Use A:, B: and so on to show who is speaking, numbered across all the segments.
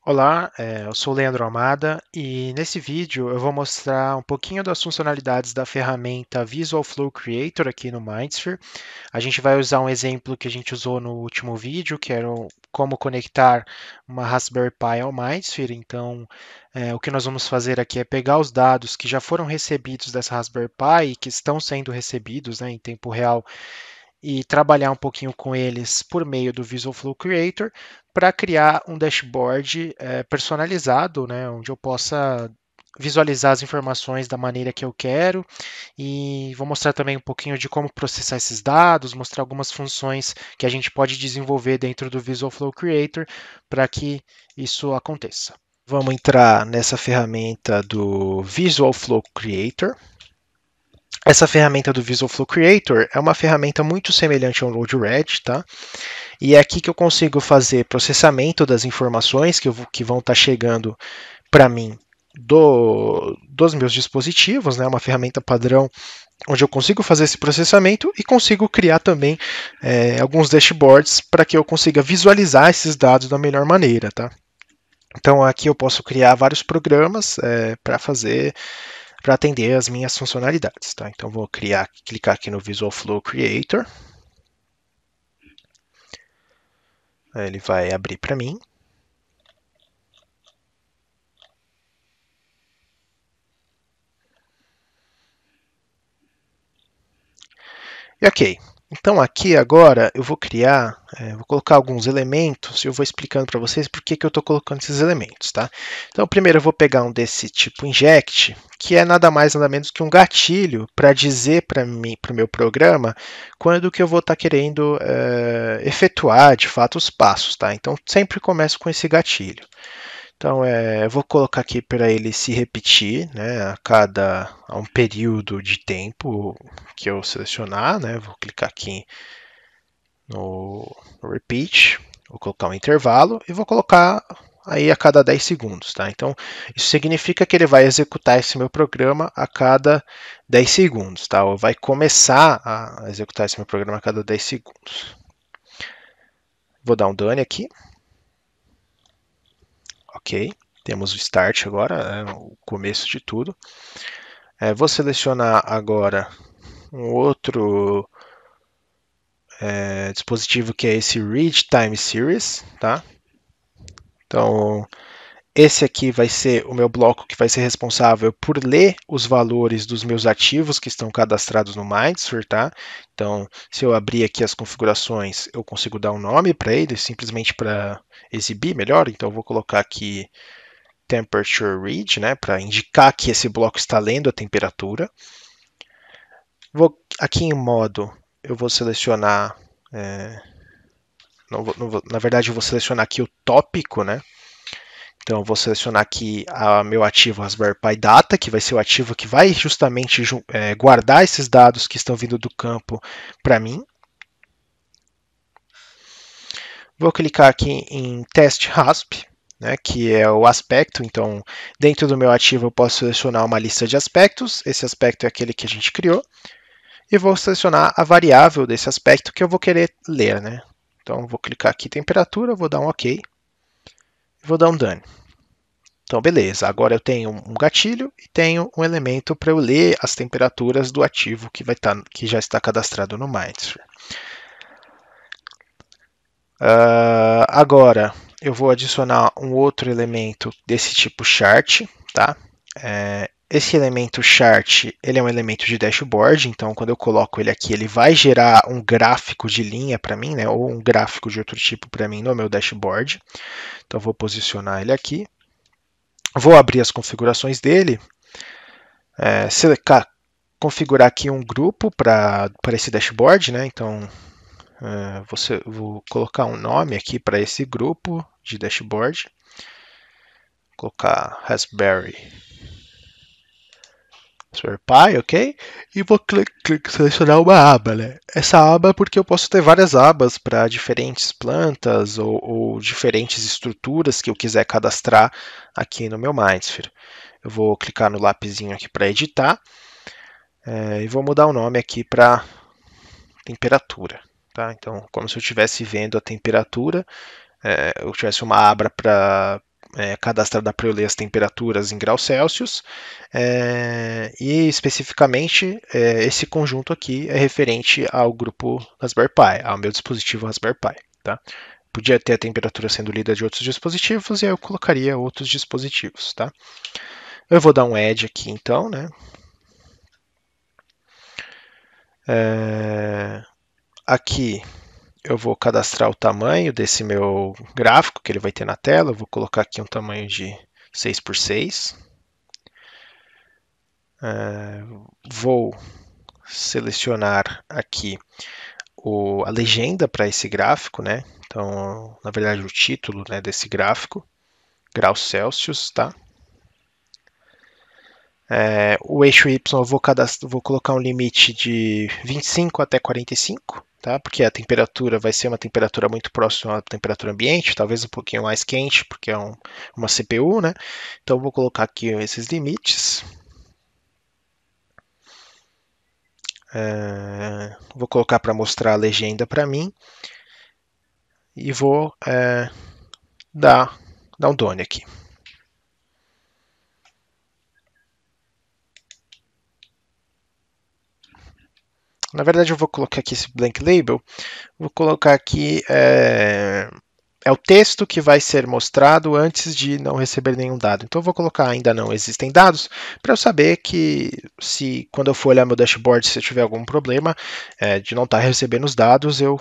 A: Olá, eu sou o Leandro Almada e nesse vídeo eu vou mostrar um pouquinho das funcionalidades da ferramenta Visual Flow Creator aqui no Mindsphere. A gente vai usar um exemplo que a gente usou no último vídeo, que era como conectar uma Raspberry Pi ao Mindsphere. Então, o que nós vamos fazer aqui é pegar os dados que já foram recebidos dessa Raspberry Pi e que estão sendo recebidos, né, em tempo real e trabalhar um pouquinho com eles por meio do Visual Flow Creator para criar um dashboard personalizado, né, onde eu possa visualizar as informações da maneira que eu quero e vou mostrar também um pouquinho de como processar esses dados, mostrar algumas funções que a gente pode desenvolver dentro do Visual Flow Creator para que isso aconteça. Vamos entrar nessa ferramenta do Visual Flow Creator. Essa ferramenta do Visual Flow Creator é uma ferramenta muito semelhante ao Node-RED, tá? E é aqui que eu consigo fazer processamento das informações que vão estar chegando para mim dos meus dispositivos, né? Uma ferramenta padrão onde eu consigo fazer esse processamento e consigo criar também alguns dashboards para que eu consiga visualizar esses dados da melhor maneira, tá? Então aqui eu posso criar vários programas para atender as minhas funcionalidades, tá? Então vou clicar aqui no Visual Flow Creator. Ele vai abrir para mim. E ok. Então aqui agora eu vou vou colocar alguns elementos e eu vou explicando para vocês por que eu estou colocando esses elementos, tá? Então primeiro eu vou pegar um desse tipo inject, que é nada mais nada menos que um gatilho para dizer para mim, para o meu programa, quando que eu vou estar querendo efetuar de fato os passos, tá? Então sempre começo com esse gatilho. Então, eu vou colocar aqui para ele se repetir, né, a um período de tempo que eu selecionar, né, vou clicar aqui no repeat, vou colocar um intervalo e vou colocar aí a cada 10 segundos, tá? Então, isso significa que ele vai executar esse meu programa a cada 10 segundos, tá? Ou vai começar a executar esse meu programa a cada 10 segundos. Vou dar um done aqui. Ok, temos o start agora, o começo de tudo. Vou selecionar agora um outro dispositivo que é esse Read Time Series, tá? Então, esse aqui vai ser o meu bloco que vai ser responsável por ler os valores dos meus ativos que estão cadastrados no Mindsphere, tá? Então, se eu abrir aqui as configurações, eu consigo dar um nome para ele, simplesmente para exibir melhor. Então, eu vou colocar aqui Temperature Read, né, para indicar que esse bloco está lendo a temperatura. Aqui em modo, eu vou selecionar, na verdade eu vou selecionar aqui o tópico, né? Então eu vou selecionar aqui meu ativo Raspberry Pi Data, que vai ser o ativo que vai justamente guardar esses dados que estão vindo do campo para mim. Vou clicar aqui em Test Rasp, né, que é o aspecto. Então, dentro do meu ativo eu posso selecionar uma lista de aspectos. Esse aspecto é aquele que a gente criou. E vou selecionar a variável desse aspecto que eu vou querer ler, né? Então, vou clicar aqui em temperatura, vou dar um OK e vou dar um done. Então, beleza. Agora eu tenho um gatilho e tenho um elemento para eu ler as temperaturas do ativo que já está cadastrado no Mindsphere. Agora eu vou adicionar um outro elemento desse tipo chart, tá? Esse elemento chart, ele é um elemento de dashboard, então quando eu coloco ele aqui, ele vai gerar um gráfico de linha para mim, né, ou um gráfico de outro tipo para mim no meu dashboard. Então vou posicionar ele aqui. Vou abrir as configurações dele, configurar aqui um grupo para esse dashboard, né? Então vou colocar um nome aqui para esse grupo de dashboard. Vou colocar Raspberry Pi, ok? E vou selecionar uma aba, né? Essa aba é porque eu posso ter várias abas para diferentes plantas ou diferentes estruturas que eu quiser cadastrar aqui no meu Mindsphere. Eu vou clicar no lapisinho aqui para editar e vou mudar o nome aqui para temperatura. Tá? Então, como se eu estivesse vendo a temperatura, eu tivesse uma aba para cadastrada para eu ler as temperaturas em graus Celsius, e especificamente esse conjunto aqui é referente ao grupo Raspberry Pi, ao meu dispositivo Raspberry Pi. Tá? Podia ter a temperatura sendo lida de outros dispositivos e aí eu colocaria outros dispositivos. Tá? Eu vou dar um add aqui então, né? Aqui eu vou cadastrar o tamanho desse meu gráfico que ele vai ter na tela. Eu vou colocar aqui um tamanho de 6x6. Vou selecionar aqui a legenda para esse gráfico, né? Então, na verdade, o título, né, desse gráfico, graus Celsius, tá? O eixo Y eu vou colocar um limite de 25 até 45, tá? Porque a temperatura vai ser uma temperatura muito próxima à temperatura ambiente, talvez um pouquinho mais quente, porque é uma CPU, né? Então eu vou colocar aqui esses limites. Vou colocar para mostrar a legenda para mim e vou dar um done aqui. Na verdade, eu vou colocar aqui esse blank label. Vou colocar aqui é o texto que vai ser mostrado antes de não receber nenhum dado. Então, eu vou colocar ainda não existem dados para eu saber que se quando eu for olhar meu dashboard, se eu tiver algum problema de não estar recebendo os dados, eu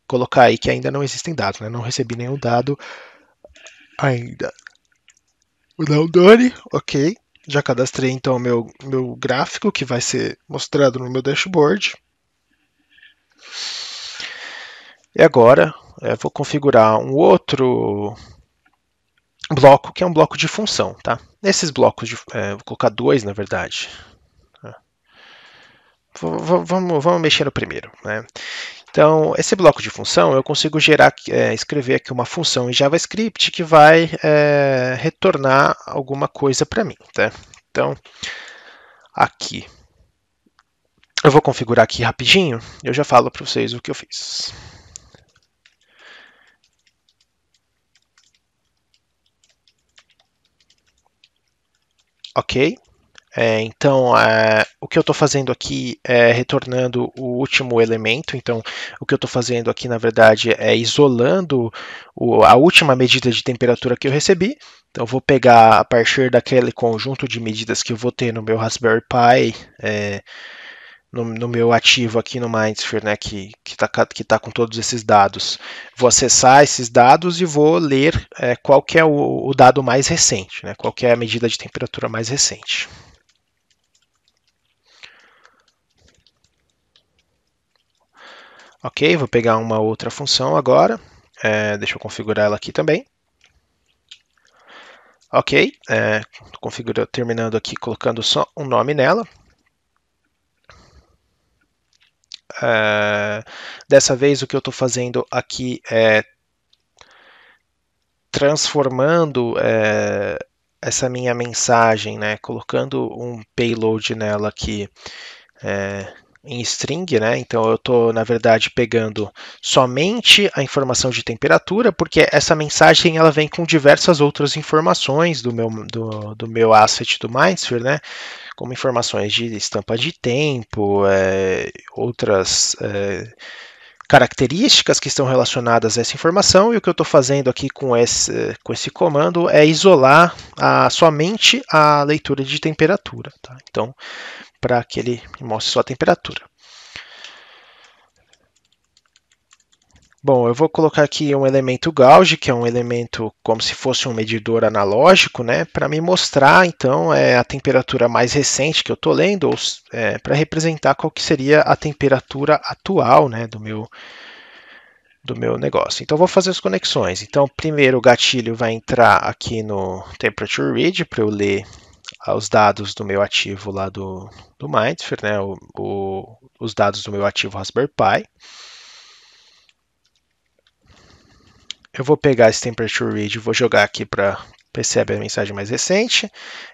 A: colocar aí que ainda não existem dados, né? Não recebi nenhum dado ainda. Vou dar um done, ok. Já cadastrei então o meu gráfico que vai ser mostrado no meu dashboard. E agora vou configurar um outro bloco, que é um bloco de função. Tá? Nesses blocos, vou colocar dois na verdade. Vamos mexer no primeiro. Né? Então, esse bloco de função, eu consigo escrever aqui uma função em JavaScript que vai retornar alguma coisa para mim. Tá? Então, aqui, eu vou configurar aqui rapidinho e eu já falo para vocês o que eu fiz. Ok? Então, o que eu estou fazendo aqui é retornando o último elemento. Então, o que eu estou fazendo aqui, na verdade, é isolando a última medida de temperatura que eu recebi. Então, eu vou pegar a partir daquele conjunto de medidas que eu vou ter no meu Raspberry Pi, no meu ativo aqui no Mindsphere, né, que tá com todos esses dados. Vou acessar esses dados e vou ler qual que é o dado mais recente, né, qual que é a medida de temperatura mais recente. Ok, vou pegar uma outra função agora. Deixa eu configurar ela aqui também. Ok, terminando aqui, colocando só um nome nela. Dessa vez o que eu estou fazendo aqui é transformando essa minha mensagem, né, colocando um payload nela aqui em string, né? Então eu estou, na verdade, pegando somente a informação de temperatura, porque essa mensagem ela vem com diversas outras informações do meu asset do Mindsphere, né? Como informações de estampa de tempo, outras características que estão relacionadas a essa informação, e o que eu estou fazendo aqui com esse comando é isolar somente a leitura de temperatura. Tá? Então, para que ele mostre só a temperatura. Bom, eu vou colocar aqui um elemento gauge, que é um elemento como se fosse um medidor analógico, né, para me mostrar então a temperatura mais recente que eu estou lendo, para representar qual que seria a temperatura atual, né, do meu negócio. Então, vou fazer as conexões. Então, primeiro o gatilho vai entrar aqui no Temperature Read para eu ler os dados do meu ativo lá do Mindsphere, né, os dados do meu ativo Raspberry Pi. Eu vou pegar esse Temperature Read e vou jogar aqui para perceber a mensagem mais recente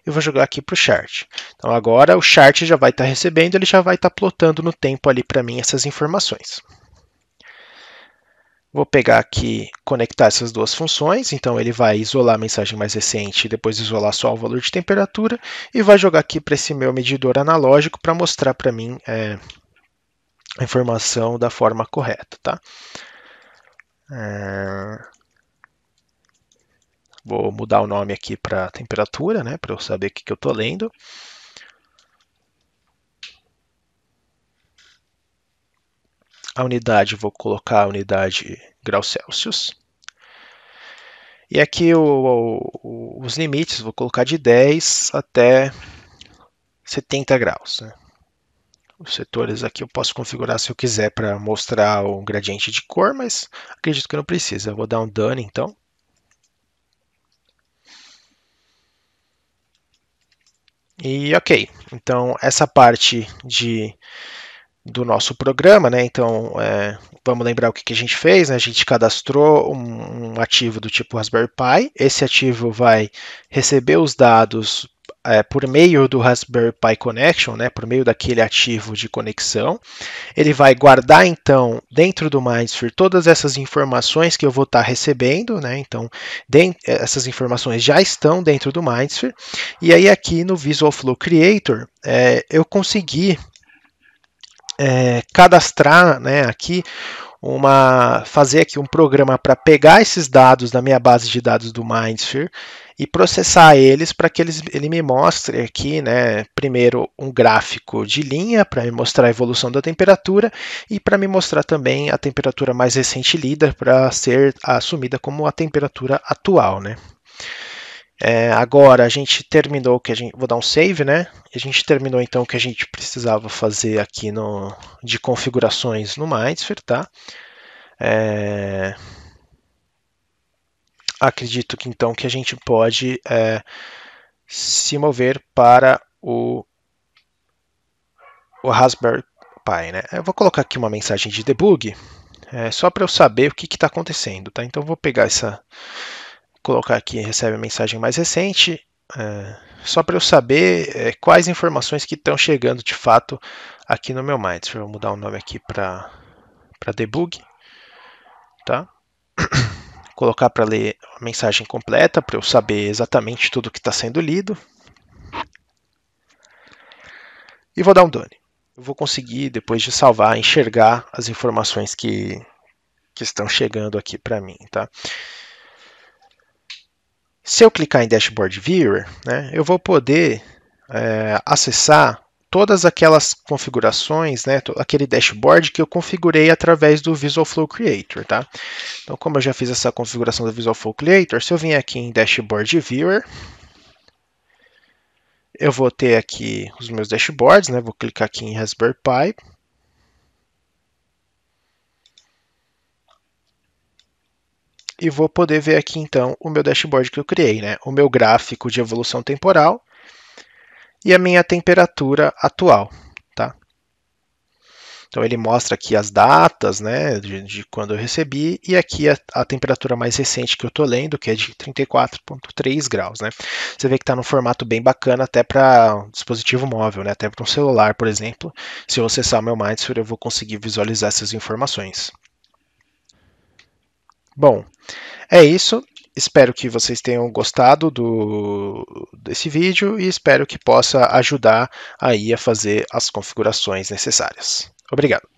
A: e vou jogar aqui para o chart. Então agora o chart já vai estar recebendo, ele já vai estar plotando no tempo ali para mim essas informações. Vou pegar aqui, conectar essas duas funções, então ele vai isolar a mensagem mais recente e depois isolar só o valor de temperatura, e vai jogar aqui para esse meu medidor analógico para mostrar para mim a informação da forma correta, tá? Vou mudar o nome aqui para temperatura, né, para eu saber o que eu estou lendo. A unidade, vou colocar a unidade graus Celsius. E aqui os limites, vou colocar de 10 até 70 graus. Né? Os setores aqui eu posso configurar se eu quiser para mostrar o gradiente de cor, mas acredito que não precisa. Eu vou dar um done então. E ok, então essa parte do nosso programa, né? Então vamos lembrar o que a gente fez, né? A gente cadastrou um ativo do tipo Raspberry Pi. Esse ativo vai receber os dados por meio do Raspberry Pi Connection, né? Por meio daquele ativo de conexão. Ele vai guardar então dentro do MindSphere todas essas informações que eu vou estar recebendo, né? Então essas informações já estão dentro do MindSphere. E aí aqui no Visual Flow Creator eu consegui cadastrar, né, aqui fazer aqui um programa para pegar esses dados da minha base de dados do MindSphere e processar eles para que ele me mostre aqui, né, primeiro um gráfico de linha para me mostrar a evolução da temperatura e para me mostrar também a temperatura mais recente lida para ser assumida como a temperatura atual, né. Agora a gente terminou vou dar um save, né? A gente terminou então o que a gente precisava fazer aqui de configurações no MindSphere, tá? Acredito que então que a gente pode se mover para o Raspberry Pi, né? Eu vou colocar aqui uma mensagem de debug, só para eu saber o que está acontecendo, tá? Então eu vou pegar colocar aqui, recebe a mensagem mais recente, só para eu saber quais informações que estão chegando de fato aqui no meu MindSphere. Vou mudar o nome aqui para debug, tá? Colocar para ler a mensagem completa, para eu saber exatamente tudo que está sendo lido. E vou dar um done. Eu vou conseguir, depois de salvar, enxergar as informações que estão chegando aqui para mim, tá? Se eu clicar em Dashboard Viewer, né, eu vou poder acessar todas aquelas configurações, né, aquele dashboard que eu configurei através do Visual Flow Creator. Tá? Então, como eu já fiz essa configuração do Visual Flow Creator, se eu vim aqui em Dashboard Viewer, eu vou ter aqui os meus dashboards, né, vou clicar aqui em Raspberry Pi. E vou poder ver aqui, então, o meu dashboard que eu criei, né? O meu gráfico de evolução temporal e a minha temperatura atual, tá? Então ele mostra aqui as datas, né, de quando eu recebi, e aqui a temperatura mais recente que eu estou lendo, que é de 34,3 graus, né? Você vê que está num formato bem bacana até para um dispositivo móvel, né? Até para um celular, por exemplo. Se eu acessar o meu MindSphere, eu vou conseguir visualizar essas informações. Bom, é isso. Espero que vocês tenham gostado desse vídeo e espero que possa ajudar aí a fazer as configurações necessárias. Obrigado.